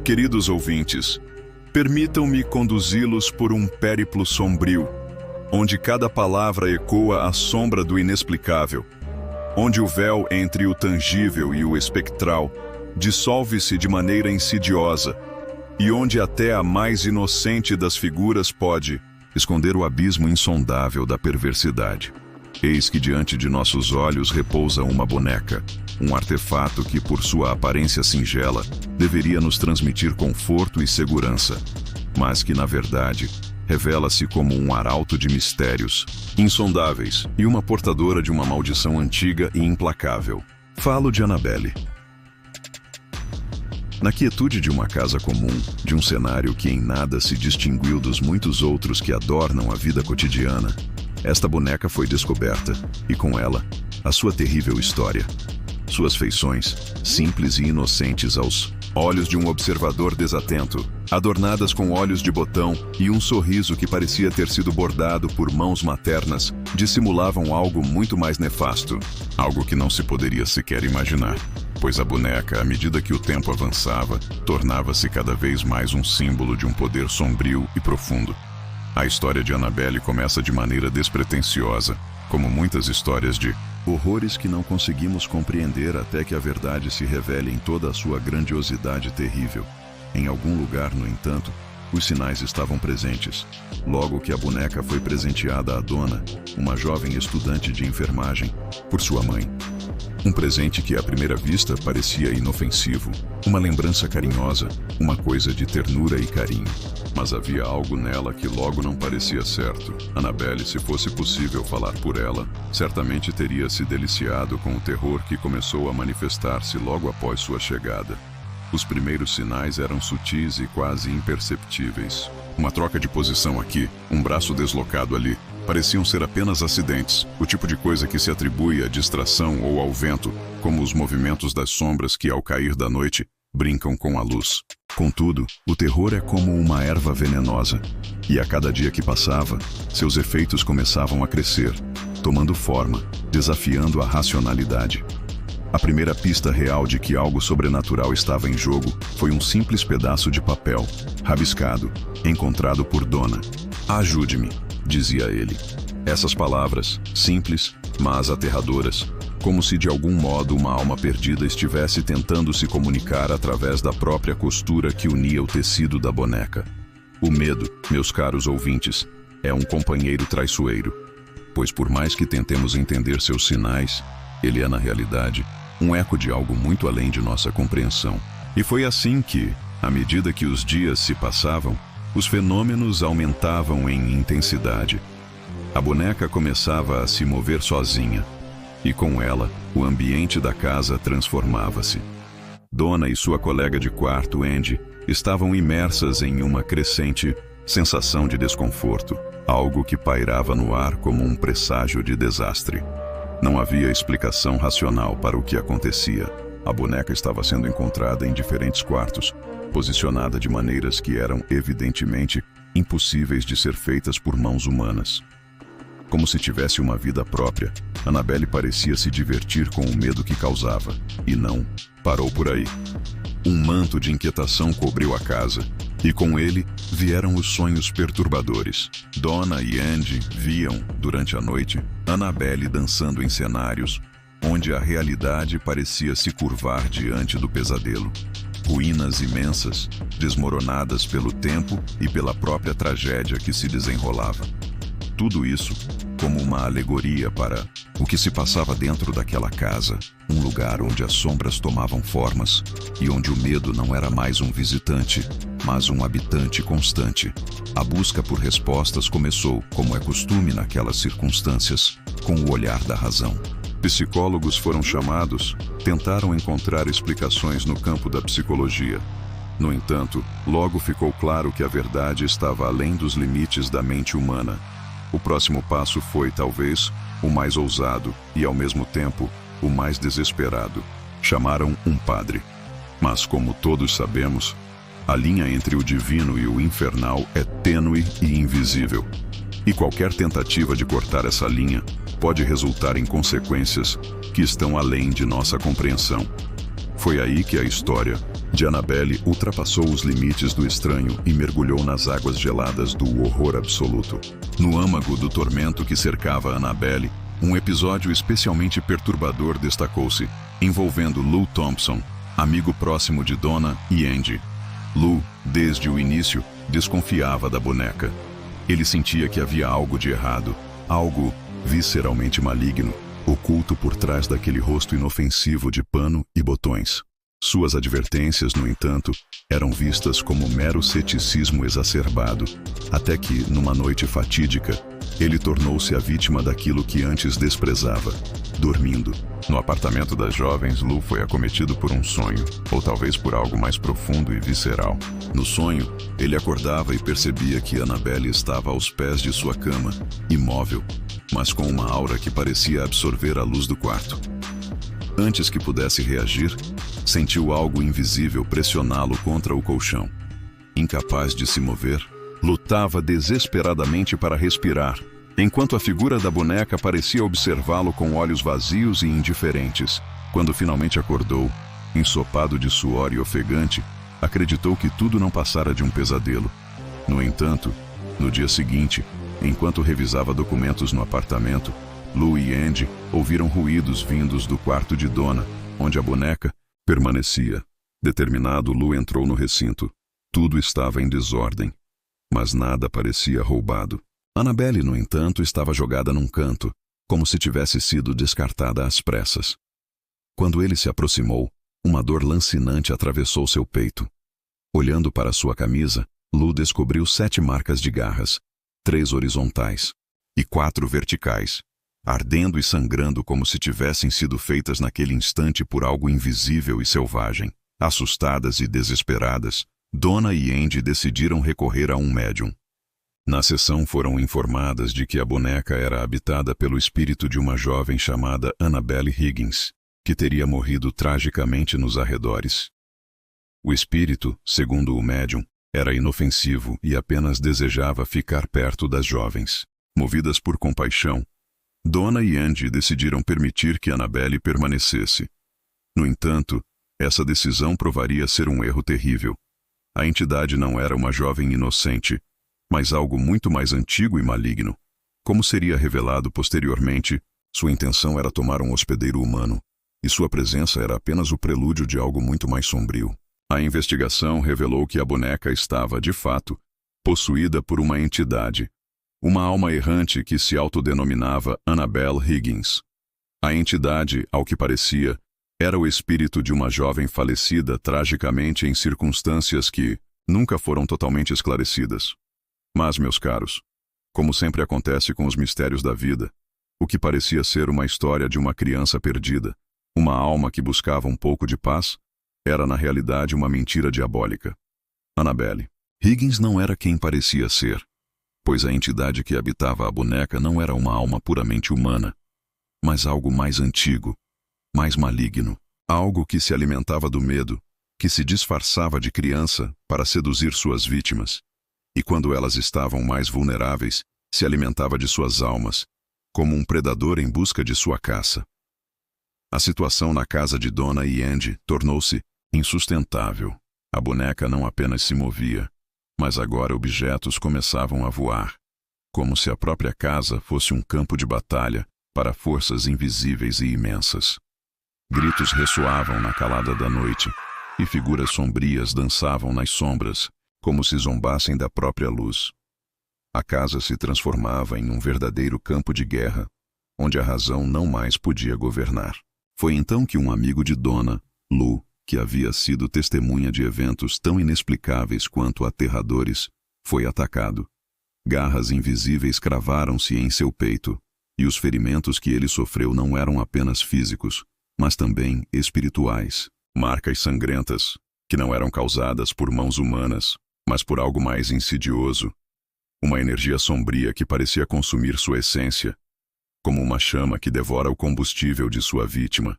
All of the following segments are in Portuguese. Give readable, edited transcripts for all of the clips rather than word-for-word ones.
Queridos ouvintes, permitam-me conduzi-los por um périplo sombrio, onde cada palavra ecoa a sombra do inexplicável, onde o véu entre o tangível e o espectral dissolve-se de maneira insidiosa, e onde até a mais inocente das figuras pode esconder o abismo insondável da perversidade. Eis que diante de nossos olhos repousa uma boneca, um artefato que, por sua aparência singela, deveria nos transmitir conforto e segurança, mas que, na verdade, revela-se como um arauto de mistérios insondáveis e uma portadora de uma maldição antiga e implacável. Falo de Annabelle. Na quietude de uma casa comum, de um cenário que em nada se distinguiu dos muitos outros que adornam a vida cotidiana, esta boneca foi descoberta, e com ela, a sua terrível história. Suas feições, simples e inocentes aos olhos de um observador desatento, adornadas com olhos de botão e um sorriso que parecia ter sido bordado por mãos maternas, dissimulavam algo muito mais nefasto, algo que não se poderia sequer imaginar, pois a boneca, à medida que o tempo avançava, tornava-se cada vez mais um símbolo de um poder sombrio e profundo. A história de Annabelle começa de maneira despretensiosa, como muitas histórias de horrores que não conseguimos compreender até que a verdade se revele em toda a sua grandiosidade terrível. Em algum lugar, no entanto, os sinais estavam presentes. Logo que a boneca foi presenteada à dona, uma jovem estudante de enfermagem, por sua mãe. Um presente que à primeira vista parecia inofensivo, uma lembrança carinhosa, uma coisa de ternura e carinho. Mas havia algo nela que logo não parecia certo. Annabelle, se fosse possível falar por ela, certamente teria se deliciado com o terror que começou a manifestar-se logo após sua chegada. Os primeiros sinais eram sutis e quase imperceptíveis. Uma troca de posição aqui, um braço deslocado ali, pareciam ser apenas acidentes, o tipo de coisa que se atribui à distração ou ao vento, como os movimentos das sombras que, ao cair da noite, brincam com a luz. Contudo, o terror é como uma erva venenosa, e a cada dia que passava, seus efeitos começavam a crescer, tomando forma, desafiando a racionalidade. A primeira pista real de que algo sobrenatural estava em jogo foi um simples pedaço de papel, rabiscado, encontrado por Donna. "Ajude-me", dizia ele. Essas palavras, simples, mas aterradoras, como se de algum modo uma alma perdida estivesse tentando se comunicar através da própria costura que unia o tecido da boneca. O medo, meus caros ouvintes, é um companheiro traiçoeiro, pois por mais que tentemos entender seus sinais, ele é na realidade um eco de algo muito além de nossa compreensão. E foi assim que, à medida que os dias se passavam, os fenômenos aumentavam em intensidade. A boneca começava a se mover sozinha, e com ela, o ambiente da casa transformava-se. Donna e sua colega de quarto, Andy, estavam imersas em uma crescente sensação de desconforto, algo que pairava no ar como um presságio de desastre. Não havia explicação racional para o que acontecia. A boneca estava sendo encontrada em diferentes quartos, posicionada de maneiras que eram evidentemente impossíveis de ser feitas por mãos humanas. Como se tivesse uma vida própria, Annabelle parecia se divertir com o medo que causava. E não parou por aí. Um manto de inquietação cobriu a casa, e com ele vieram os sonhos perturbadores. Donna e Andy viam, durante a noite, Annabelle dançando em cenários onde a realidade parecia se curvar diante do pesadelo. Ruínas imensas, desmoronadas pelo tempo e pela própria tragédia que se desenrolava. Tudo isso como uma alegoria para o que se passava dentro daquela casa, um lugar onde as sombras tomavam formas e onde o medo não era mais um visitante, mas um habitante constante. A busca por respostas começou, como é costume naquelas circunstâncias, com o olhar da razão. Psicólogos foram chamados, tentaram encontrar explicações no campo da psicologia. No entanto, logo ficou claro que a verdade estava além dos limites da mente humana. O próximo passo foi, talvez, o mais ousado e, ao mesmo tempo, o mais desesperado. Chamaram um padre. Mas, como todos sabemos, a linha entre o divino e o infernal é tênue e invisível. E qualquer tentativa de cortar essa linha pode resultar em consequências que estão além de nossa compreensão. Foi aí que a história de Annabelle ultrapassou os limites do estranho e mergulhou nas águas geladas do horror absoluto. No âmago do tormento que cercava Annabelle, um episódio especialmente perturbador destacou-se, envolvendo Lou Thompson, amigo próximo de Donna e Andy. Lou, desde o início, desconfiava da boneca. Ele sentia que havia algo de errado, algo visceralmente maligno, oculto por trás daquele rosto inofensivo de pano e botões. Suas advertências, no entanto, eram vistas como mero ceticismo exacerbado, até que, numa noite fatídica, ele tornou-se a vítima daquilo que antes desprezava, dormindo. No apartamento das jovens, Lou foi acometido por um sonho, ou talvez por algo mais profundo e visceral. No sonho, ele acordava e percebia que Annabelle estava aos pés de sua cama, imóvel, mas com uma aura que parecia absorver a luz do quarto. Antes que pudesse reagir, sentiu algo invisível pressioná-lo contra o colchão. Incapaz de se mover, lutava desesperadamente para respirar, enquanto a figura da boneca parecia observá-lo com olhos vazios e indiferentes. Quando finalmente acordou, ensopado de suor e ofegante, acreditou que tudo não passara de um pesadelo. No entanto, no dia seguinte, enquanto revisava documentos no apartamento, Lou e Andy ouviram ruídos vindos do quarto de Donna, onde a boneca permanecia. Determinado, Lou entrou no recinto. Tudo estava em desordem, mas nada parecia roubado. Annabelle, no entanto, estava jogada num canto, como se tivesse sido descartada às pressas. Quando ele se aproximou, uma dor lancinante atravessou seu peito. Olhando para sua camisa, Lou descobriu 7 marcas de garras, 3 horizontais e 4 verticais, ardendo e sangrando como se tivessem sido feitas naquele instante por algo invisível e selvagem. Assustadas e desesperadas, Donna e Andy decidiram recorrer a um médium. Na sessão foram informadas de que a boneca era habitada pelo espírito de uma jovem chamada Annabelle Higgins, que teria morrido tragicamente nos arredores. O espírito, segundo o médium, era inofensivo e apenas desejava ficar perto das jovens. Movidas por compaixão, Donna e Andy decidiram permitir que Annabelle permanecesse. No entanto, essa decisão provaria ser um erro terrível. A entidade não era uma jovem inocente, mas algo muito mais antigo e maligno. Como seria revelado posteriormente, sua intenção era tomar um hospedeiro humano, e sua presença era apenas o prelúdio de algo muito mais sombrio. A investigação revelou que a boneca estava, de fato, possuída por uma entidade, uma alma errante que se autodenominava Annabelle Higgins. A entidade, ao que parecia, era o espírito de uma jovem falecida tragicamente em circunstâncias que nunca foram totalmente esclarecidas. Mas, meus caros, como sempre acontece com os mistérios da vida, o que parecia ser uma história de uma criança perdida, uma alma que buscava um pouco de paz, era na realidade uma mentira diabólica. Annabelle Higgins não era quem parecia ser, pois a entidade que habitava a boneca não era uma alma puramente humana, mas algo mais antigo, mais maligno, algo que se alimentava do medo, que se disfarçava de criança para seduzir suas vítimas, e quando elas estavam mais vulneráveis, se alimentava de suas almas, como um predador em busca de sua caça. A situação na casa de Donna e Andy tornou-se insustentável. A boneca não apenas se movia, mas agora objetos começavam a voar, como se a própria casa fosse um campo de batalha para forças invisíveis e imensas. Gritos ressoavam na calada da noite, e figuras sombrias dançavam nas sombras, como se zombassem da própria luz. A casa se transformava em um verdadeiro campo de guerra, onde a razão não mais podia governar. Foi então que um amigo de Donna, Lou, que havia sido testemunha de eventos tão inexplicáveis quanto aterradores, foi atacado. Garras invisíveis cravaram-se em seu peito, e os ferimentos que ele sofreu não eram apenas físicos, mas também espirituais. Marcas sangrentas, que não eram causadas por mãos humanas, mas por algo mais insidioso. Uma energia sombria que parecia consumir sua essência, como uma chama que devora o combustível de sua vítima.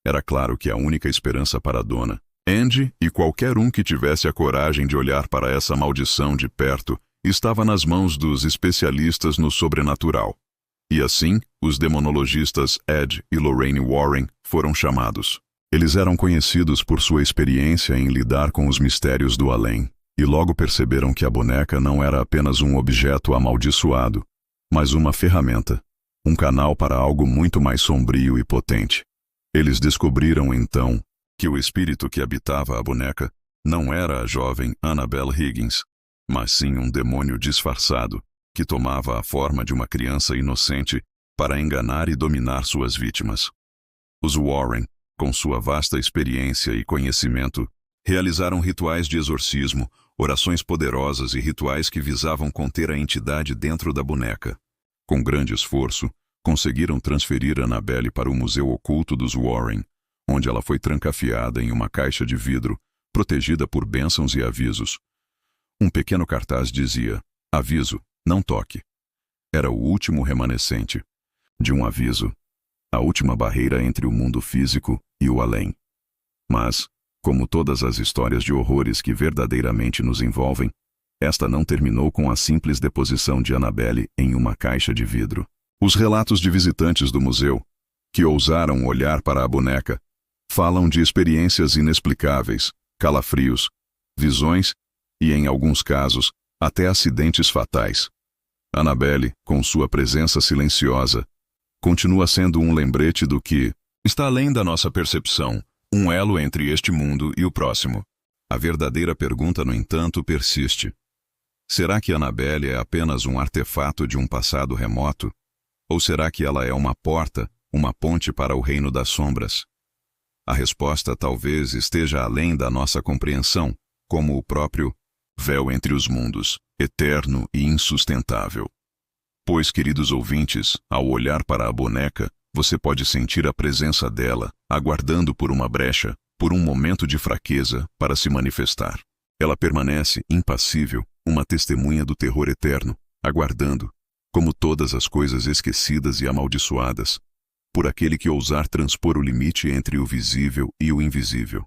Era claro que a única esperança para Donna, Andy e qualquer um que tivesse a coragem de olhar para essa maldição de perto estava nas mãos dos especialistas no sobrenatural. E assim, os demonologistas Ed e Lorraine Warren foram chamados. Eles eram conhecidos por sua experiência em lidar com os mistérios do além, e logo perceberam que a boneca não era apenas um objeto amaldiçoado, mas uma ferramenta, um canal para algo muito mais sombrio e potente. Eles descobriram, então, que o espírito que habitava a boneca não era a jovem Annabelle Higgins, mas sim um demônio disfarçado, que tomava a forma de uma criança inocente para enganar e dominar suas vítimas. Os Warren, com sua vasta experiência e conhecimento, realizaram rituais de exorcismo, orações poderosas e rituais que visavam conter a entidade dentro da boneca. Com grande esforço, conseguiram transferir Annabelle para o Museu Oculto dos Warren, onde ela foi trancafiada em uma caixa de vidro, protegida por bênçãos e avisos. Um pequeno cartaz dizia: "Aviso, não toque." Era o último remanescente de um aviso, a última barreira entre o mundo físico e o além. Mas, como todas as histórias de horrores que verdadeiramente nos envolvem, esta não terminou com a simples deposição de Annabelle em uma caixa de vidro. Os relatos de visitantes do museu, que ousaram olhar para a boneca, falam de experiências inexplicáveis, calafrios, visões e, em alguns casos, até acidentes fatais. Annabelle, com sua presença silenciosa, continua sendo um lembrete do que está além da nossa percepção, um elo entre este mundo e o próximo. A verdadeira pergunta, no entanto, persiste. Será que Annabelle é apenas um artefato de um passado remoto? Ou será que ela é uma porta, uma ponte para o reino das sombras? A resposta talvez esteja além da nossa compreensão, como o próprio véu entre os mundos, eterno e insustentável. Pois, queridos ouvintes, ao olhar para a boneca, você pode sentir a presença dela, aguardando por uma brecha, por um momento de fraqueza para se manifestar. Ela permanece impassível, uma testemunha do terror eterno, aguardando, como todas as coisas esquecidas e amaldiçoadas, por aquele que ousar transpor o limite entre o visível e o invisível.